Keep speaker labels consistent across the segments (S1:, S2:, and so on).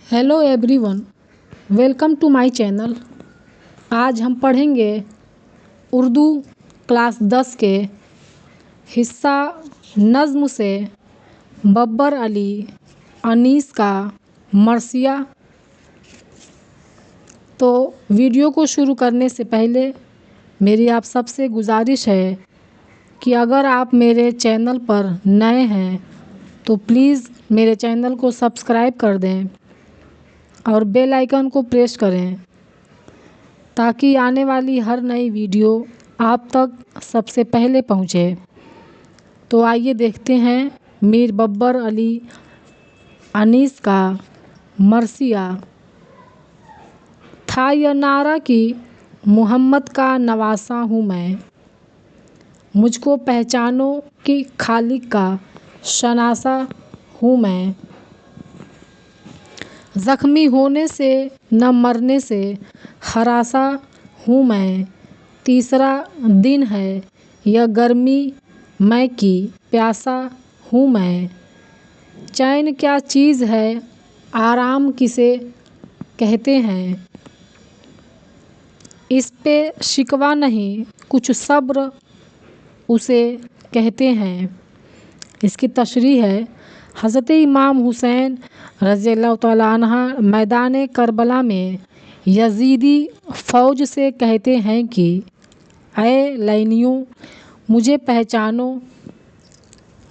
S1: Hello everyone, welcome to my channel. आज हम पढ़ेंगे उर्दू क्लास 10 के हिस्सा नज़्म से बब्बर अली अनीस का मर्सिया। तो वीडियो को शुरू करने से पहले मेरी आप सबसे गुजारिश है कि अगर आप मेरे चैनल पर नए हैं तो प्लीज़ मेरे चैनल को सब्सक्राइब कर दें और बेल आइकन को प्रेस करें ताकि आने वाली हर नई वीडियो आप तक सबसे पहले पहुंचे। तो आइए देखते हैं मीर बब्बर अली अनीस का मर्सिया। था यह नारा कि मोहम्मद का नवासा हूँ मैं, मुझको पहचानो कि खालिक का शनासा हूँ मैं। ज़ख्मी होने से न मरने से हरासा हूँ मैं। तीसरा दिन है यह गर्मी मैं की प्यासा हूँ मैं। चैन क्या चीज़ है, आराम किसे कहते हैं, इस पे शिकवा नहीं कुछ सब्र उसे कहते हैं। इसकी तशरीह है, हज़रत इमाम हुसैन रज़ियल्लाहु तआला अन्हा मैदान करबला में यज़ीदी फ़ौज से कहते हैं कि ऐ लैनियों, मुझे पहचानो,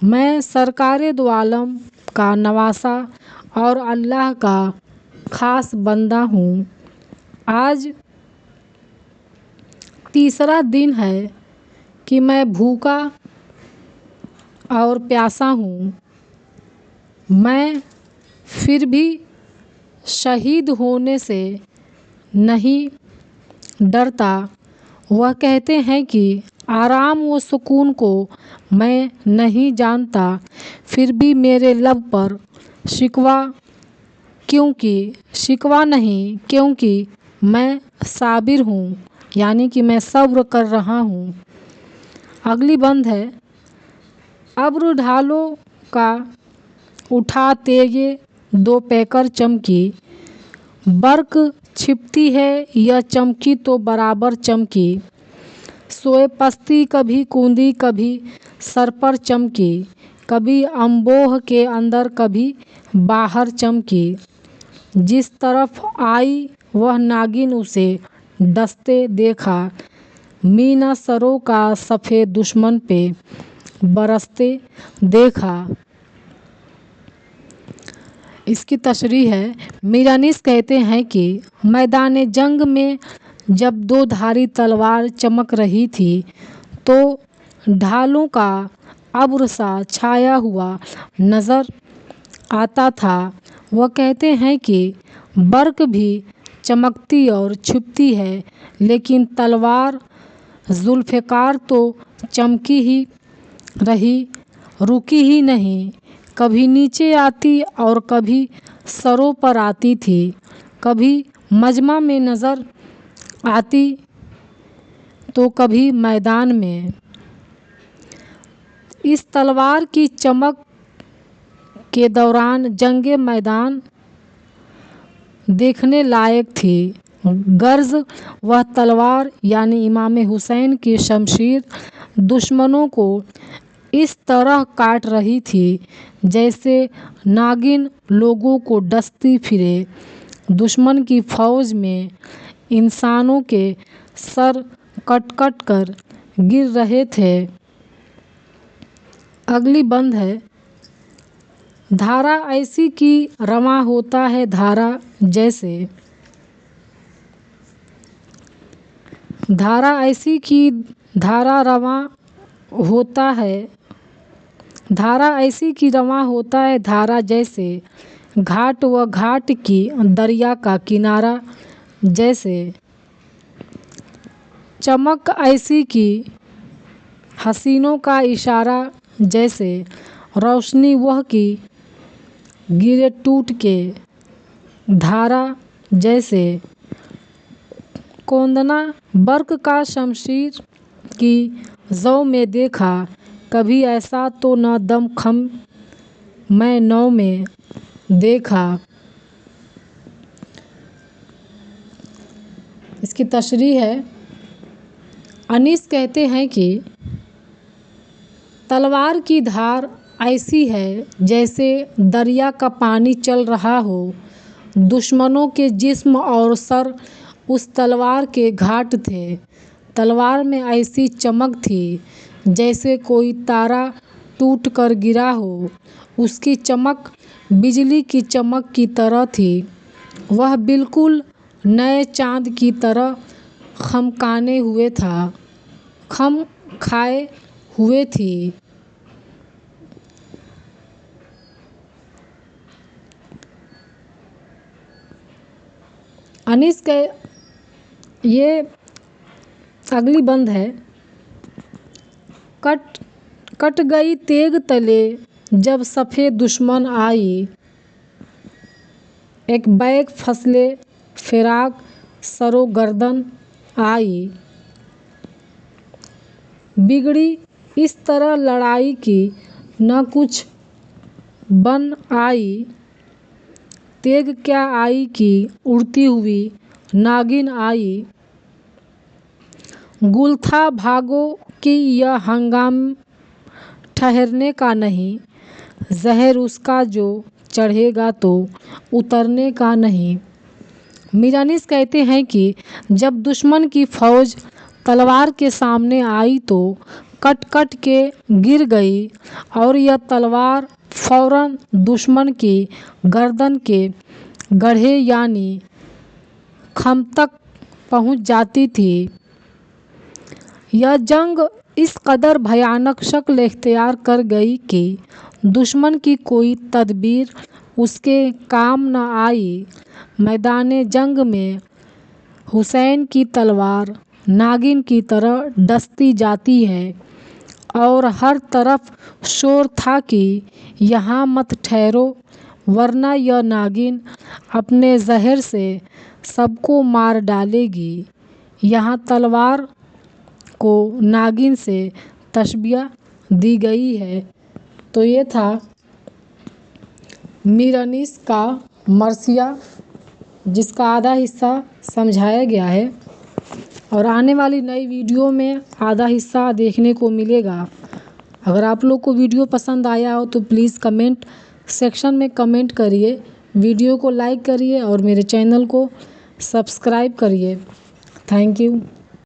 S1: मैं सरकारे दो आलम का नवासा और अल्लाह का ख़ास बंदा हूँ। आज तीसरा दिन है कि मैं भूखा और प्यासा हूँ। मैं फिर भी शहीद होने से नहीं डरता। वह कहते हैं कि आराम व सुकून को मैं नहीं जानता, फिर भी मेरे लब पर शिकवा नहीं क्योंकि मैं साबिर हूँ, यानी कि मैं सब्र कर रहा हूँ। अगली बंद है, अब्र ढालो का उठा तेगे दो पैकर चमकी, बर्क छिपती है यह चमकी तो बराबर चमकी। सोए पस्ती कभी कूंदी कभी सर पर चमकी, कभी अम्बोह के अंदर कभी बाहर चमकी। जिस तरफ आई वह नागिन उसे डसते देखा, मीना सरों का सफ़ेद दुश्मन पे बरसते देखा। इसकी तशरीह है, मीर अनीस कहते हैं कि मैदान जंग में जब दो धारी तलवार चमक रही थी तो ढालों का अब्र सा छाया हुआ नज़र आता था। वह कहते हैं कि बर्क भी चमकती और छिपती है, लेकिन तलवार जुल्फ़िकार तो चमकी ही रही, रुकी ही नहीं। कभी नीचे आती और कभी सरों पर आती थी, कभी मजमा में नज़र आती तो कभी मैदान में। इस तलवार की चमक के दौरान जंगे मैदान देखने लायक थी। गर्ज वह तलवार यानी इमाम हुसैन की शमशीर दुश्मनों को इस तरह काट रही थी जैसे नागिन लोगों को डसती फिरे। दुश्मन की फ़ौज में इंसानों के सर कट कट कर गिर रहे थे। अगली बंद है, धारा ऐसी कि रवां होता है धारा जैसे। धारा ऐसी कि धारा रवां होता है, धारा ऐसी कि रवां होता है धारा जैसे। घाट व घाट की दरिया का किनारा जैसे। चमक ऐसी कि हसीनों का इशारा जैसे। रोशनी वह की गिरे टूट के धारा जैसे। कोंदना बर्क का शमशीर की जौ में देखा, कभी ऐसा तो न दम खम मैं नौ में देखा। इसकी तशरीह है। अनीस कहते हैं कि तलवार की धार ऐसी है जैसे दरिया का पानी चल रहा हो। दुश्मनों के जिस्म और सर उस तलवार के घाट थे। तलवार में ऐसी चमक थी जैसे कोई तारा टूट कर गिरा हो। उसकी चमक बिजली की चमक की तरह थी। वह बिल्कुल नए चाँद की तरह खमकाने हुए था, खम खाए हुए थी। अनीस के ये अगली बंद है। कट गई तेग तले जब सफ़ेद दुश्मन आई। एक बैग फसले फिराक सरो गर्दन आई। बिगड़ी इस तरह लड़ाई की न कुछ बन आई। तेग क्या आई कि उड़ती हुई नागिन आई। गुल था भागो कि यह हंगाम ठहरने का नहीं। जहर उसका जो चढ़ेगा तो उतरने का नहीं। मीर अनीस कहते हैं कि जब दुश्मन की फ़ौज तलवार के सामने आई तो कट कट के गिर गई और यह तलवार फ़ौरन दुश्मन की गर्दन के गढ़े यानी खम तक पहुंच जाती थी। यह जंग इस कदर भयानक शक्ल इख्तियार कर गई कि दुश्मन की कोई तदबीर उसके काम न आई। मैदान जंग में हुसैन की तलवार नागिन की तरह डसती जाती है और हर तरफ शोर था कि यहाँ मत ठहरो वरना यह नागिन अपने जहर से सबको मार डालेगी। यहाँ तलवार को नागिन से तशबिया दी गई है। तो ये था मीर अनीस का मरसिया, जिसका आधा हिस्सा समझाया गया है और आने वाली नई वीडियो में आधा हिस्सा देखने को मिलेगा। अगर आप लोग को वीडियो पसंद आया हो तो प्लीज़ कमेंट सेक्शन में कमेंट करिए, वीडियो को लाइक करिए और मेरे चैनल को सब्सक्राइब करिए। Thank you.